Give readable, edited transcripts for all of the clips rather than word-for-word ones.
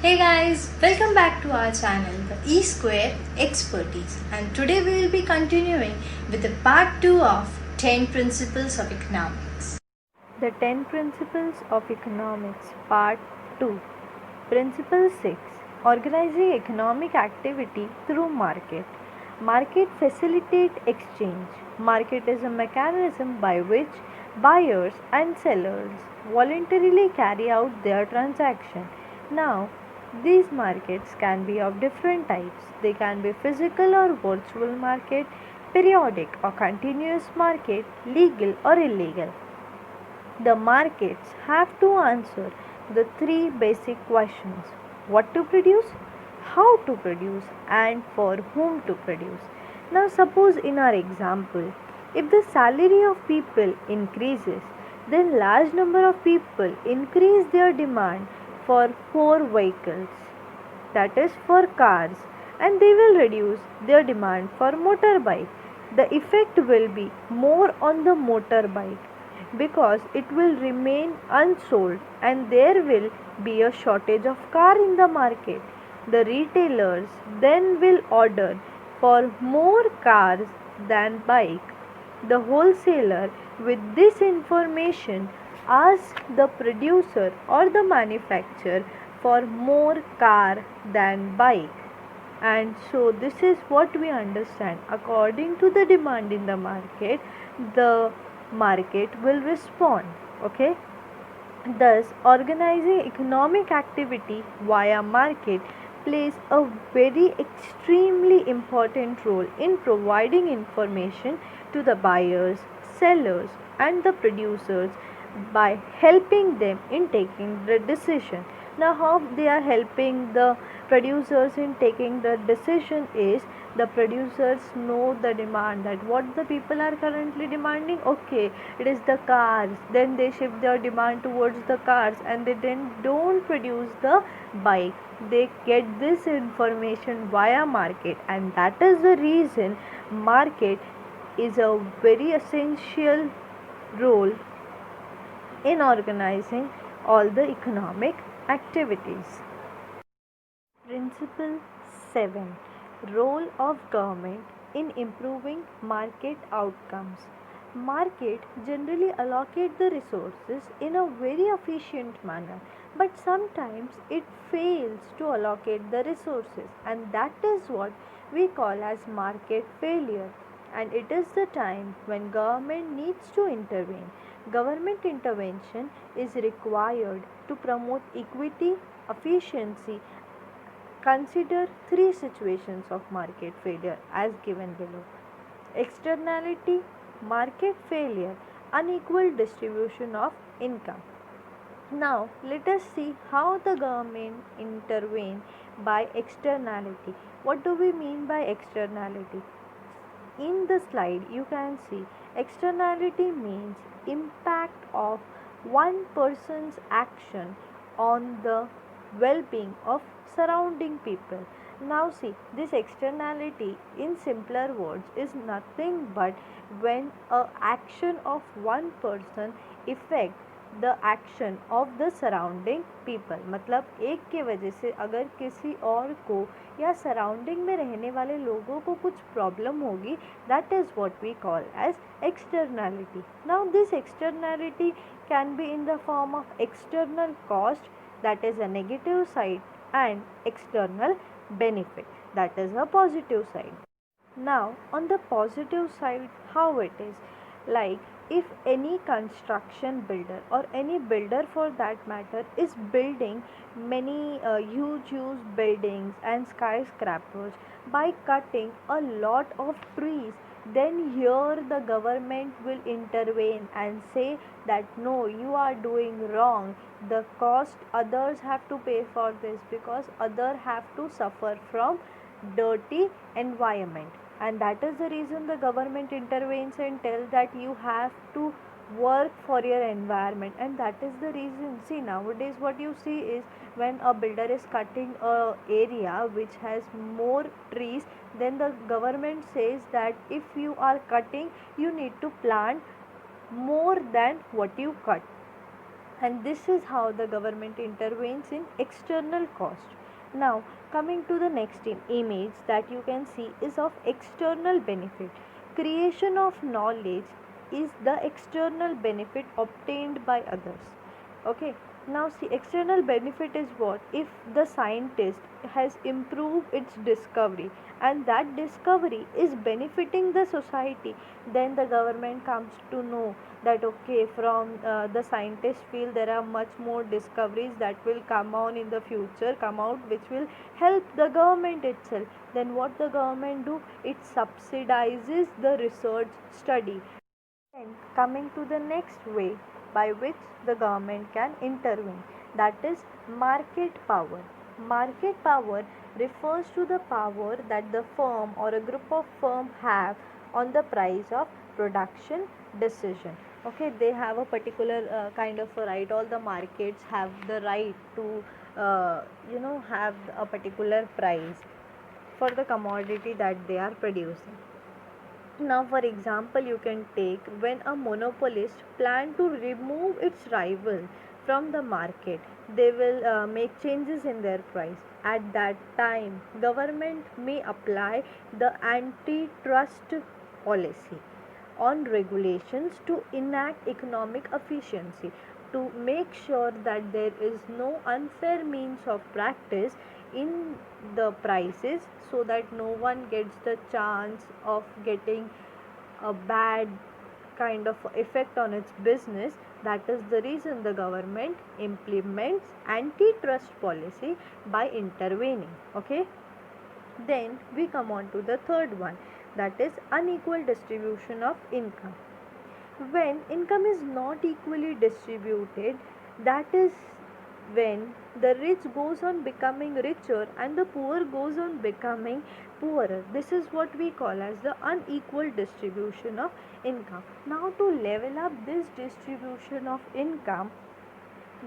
Hey guys, welcome back to our channel, the E Square Expertise, and today we will be continuing with the part 2 of 10 Principles of Economics. The 10 Principles of Economics, Part 2. Principle 6. Organizing economic activity through market. Market facilitate exchange. Market is a mechanism by which buyers and sellers voluntarily carry out their transaction. Now, these markets can be of different types. They can be physical or virtual market, periodic or continuous market, legal or illegal. The markets have to answer the three basic questions: what to produce, how to produce, and for whom to produce. Now, suppose in our example, if the salary of people increases, then large number of people increase their demand for four vehicles, that is for cars, and they will reduce their demand for motorbike. The effect will be more on the motorbike because it will remain unsold and there will be a shortage of car in the market. The retailers then will order for more cars than bike. The wholesaler with this information asks the producer or the manufacturer for more car than bike. And so this is what we understand. According to the demand in the market will respond. Okay. Thus, organizing economic activity via market plays a very extremely important role in providing information to the buyers, sellers, and the producers by helping them in taking the decision. Now, how they are helping the producers in taking the decision is the producers know the demand, that what the people are currently demanding. Okay, it is the cars, then they shift their demand towards the cars and they then don't produce the bike. They get this information via market, and that is the reason market is a very essential role in organizing all the economic activities. Principle 7. Role of government in improving market outcomes. Market generally allocate the resources in a very efficient manner, but sometimes it fails to allocate the resources, and that is what we call as market failure. And it is the time when government needs to intervene. Government intervention is required to promote equity, efficiency. Consider three situations of market failure as given below: externality, market failure, unequal distribution of income. Now, let us see how the government intervene by externality. What do we mean by externality? In the slide, you can see externality means impact of one person's action on the well-being of surrounding people. Now see, this externality in simpler words is nothing but when a action of one person affect the action of the surrounding people, मतलब एक के वजह से अगर किसी और को या सराउंडिंग में रहने वाले लोगों को कुछ प्रॉब्लम होगी, that is what we call as externality. Now this externality can be in the form of external cost, that is a negative side, and external benefit, that is a positive side. Now on the positive side, how it is, like if any construction builder or any builder for that matter is building many huge buildings and skyscrapers by cutting a lot of trees, then here the government will intervene and say that no, you are doing wrong, the cost others have to pay for this because others have to suffer from dirty environment. And that is the reason the government intervenes and tells that you have to work for your environment. And that is the reason, see, nowadays what you see is when a builder is cutting a area which has more trees, then the government says that if you are cutting, you need to plant more than what you cut. and this is how the government intervenes in external cost. Now coming to the next image that you can see is of external benefit. Creation of knowledge is the external benefit obtained by others. Okay, now see, external benefit is what? If the scientist has improved its discovery and that discovery is benefiting the society, then the government comes to know that okay, from the scientists feel there are much more discoveries that will come on in the future, come out, which will help the government itself. Then what the government do? It subsidizes the research study. And coming to the next way by which the government can intervene, that is market power. Market power refers to the power that the firm or a group of firm have on the price of production decision. Okay, they have a particular kind of a right. All the markets have the right to have a particular price for the commodity that they are producing. Now, for example, you can take when a monopolist plan to remove its rival from the market, they will make changes in their price. At that time, government may apply the antitrust policy on regulations to enact economic efficiency, to make sure that there is no unfair means of practice in the prices, so that no one gets the chance of getting a bad kind of effect on its business. That is the reason the government implements antitrust policy by intervening. Okay, then we come on to the third one, that is unequal distribution of income. When income is not equally distributed, that is when the rich goes on becoming richer and the poor goes on becoming poorer. This is what we call as the unequal distribution of income. Now to level up this distribution of income,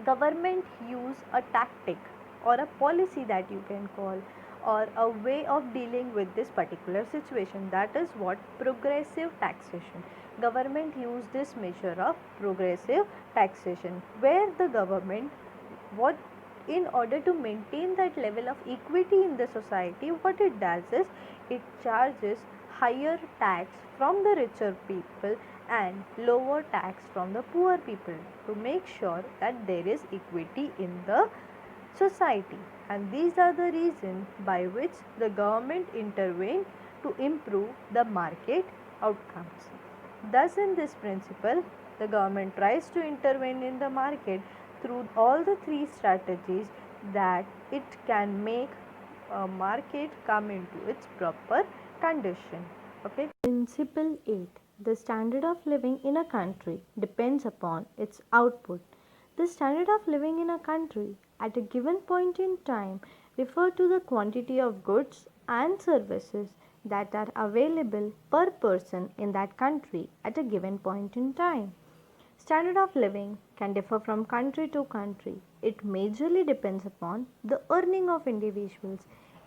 government use a tactic or a policy that you can call, or a way of dealing with this particular situation, that is what? Progressive taxation. Government use this measure of progressive taxation, where the government, what, in order to maintain that level of equity in the society, what it does is it charges higher tax from the richer people and lower tax from the poor people, to make sure that there is equity in the society. And these are the reasons by which the government intervened to improve the market outcomes. Thus, in this principle, the government tries to intervene in the market through all the three strategies that it can make a market come into its proper condition. Okay. Principle 8. The standard of living in a country depends upon its output. The standard of living in a country at a given point in time refer to the quantity of goods and services that are available per person in that country at a given point in time. Standard of living can differ from country to country. It majorly depends upon the earning of individuals.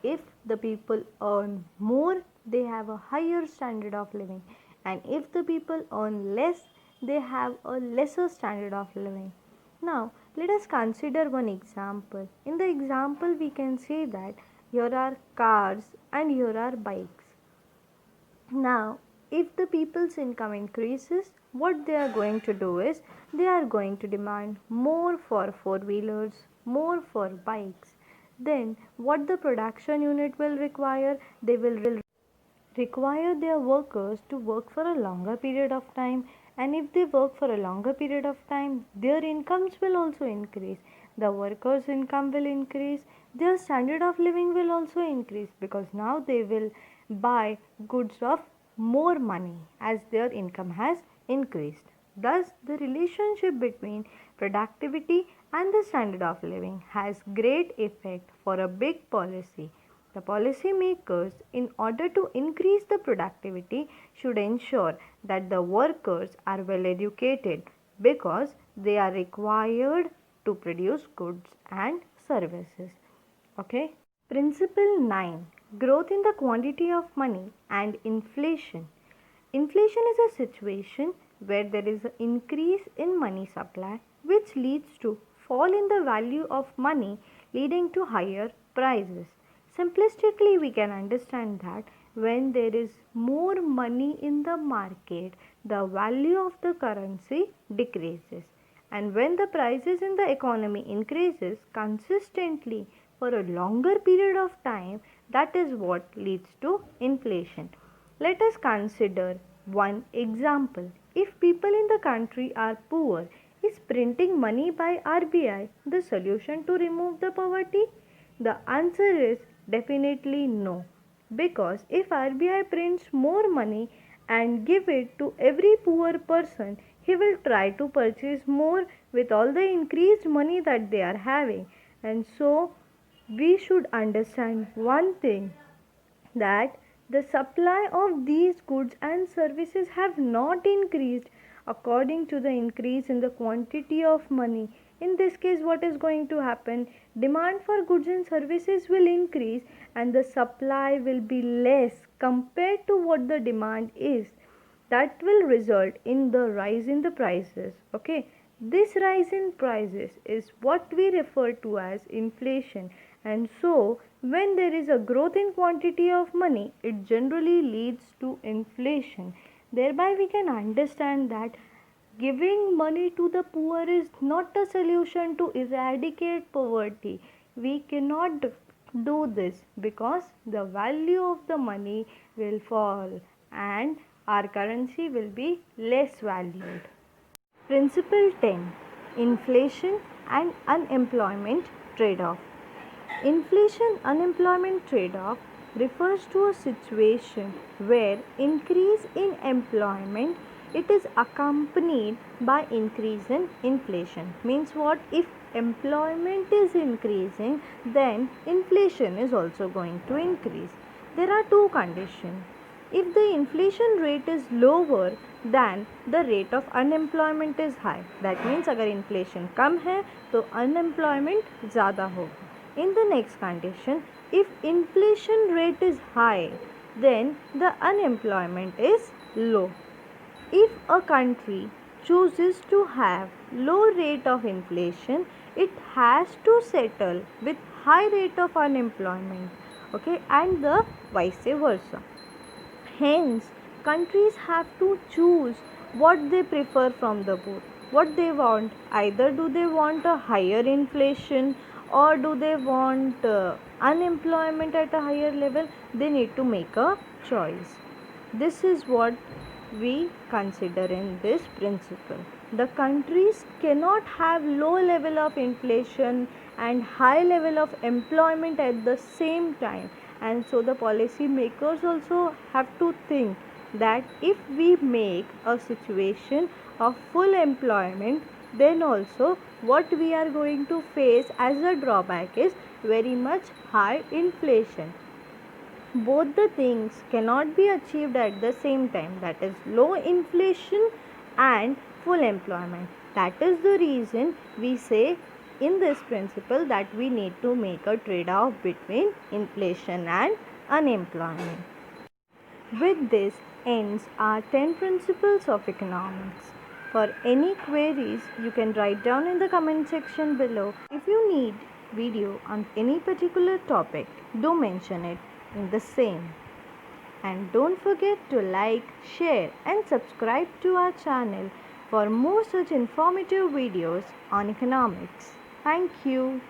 If the people earn more, they have a higher standard of living, and if the people earn less, they have a lesser standard of living. Now, let us consider one example. In the example, we can say that here are cars and here are bikes. Now, if the people's income increases, what they are going to do is they are going to demand more for four-wheelers, more for bikes. Then, what the production unit will require? They will require their workers to work for a longer period of time, and if they work for a longer period of time, their incomes will also increase. The workers' income will increase, their standard of living will also increase, because now they will buy goods of more money as their income has increased. Thus, the relationship between productivity and the standard of living has great effect for a big policy. The policy makers, in order to increase the productivity, should ensure that the workers are well educated, because they are required to produce goods and services. Okay. Principle 9. Growth in the quantity of money and inflation. Inflation is a situation where there is an increase in money supply which leads to fall in the value of money, leading to higher prices. Simplistically, we can understand that when there is more money in the market, the value of the currency decreases. And when the prices in the economy increases consistently for a longer period of time, that is what leads to inflation. Let us consider one example. If people in the country are poor, is printing money by RBI the solution to remove the poverty? The answer is definitely no. Because if RBI prints more money and give it to every poor person, he will try to purchase more with all the increased money that they are having. And so we should understand one thing, that the supply of these goods and services have not increased according to the increase in the quantity of money. In this case, what is going to happen? Demand for goods and services will increase and the supply will be less compared to what the demand is. That will result in the rise in the prices. Okay, this rise in prices is what we refer to as inflation. And so when there is a growth in quantity of money, it generally leads to inflation. Thereby we can understand that giving money to the poor is not a solution to eradicate poverty. We cannot do this because the value of the money will fall and our currency will be less valued. Principle 10: Inflation and Unemployment Trade Off. Inflation unemployment trade off refers to a situation where increase in employment it is accompanied by increase in inflation. Means what? If employment is increasing, then inflation is also going to increase. There are two conditions. If the inflation rate is lower than the rate of unemployment is high, that means अगर inflation कम है तो unemployment ज़्यादा होगा. In the next condition, if inflation rate is high, then the unemployment is low. If a country chooses to have low rate of inflation, it has to settle with high rate of unemployment, okay, and the vice versa. Hence, countries have to choose what they prefer from the both. What they want, either do they want a higher inflation or do they want unemployment at a higher level? They need to make a choice. This is what we consider in this principle. The countries cannot have low level of inflation and high level of employment at the same time, and so the policy makers also have to think that if we make a situation of full employment, then also what we are going to face as a drawback is very much high inflation. Both the things cannot be achieved at the same time, that is low inflation and full employment. That is the reason we say in this principle that we need to make a trade-off between inflation and unemployment. With this ends our 10 principles of economics. For any queries, you can write down in the comment section below. If you need video on any particular topic, do mention it in the same. And don't forget to like, share and subscribe to our channel for more such informative videos on economics. Thank you.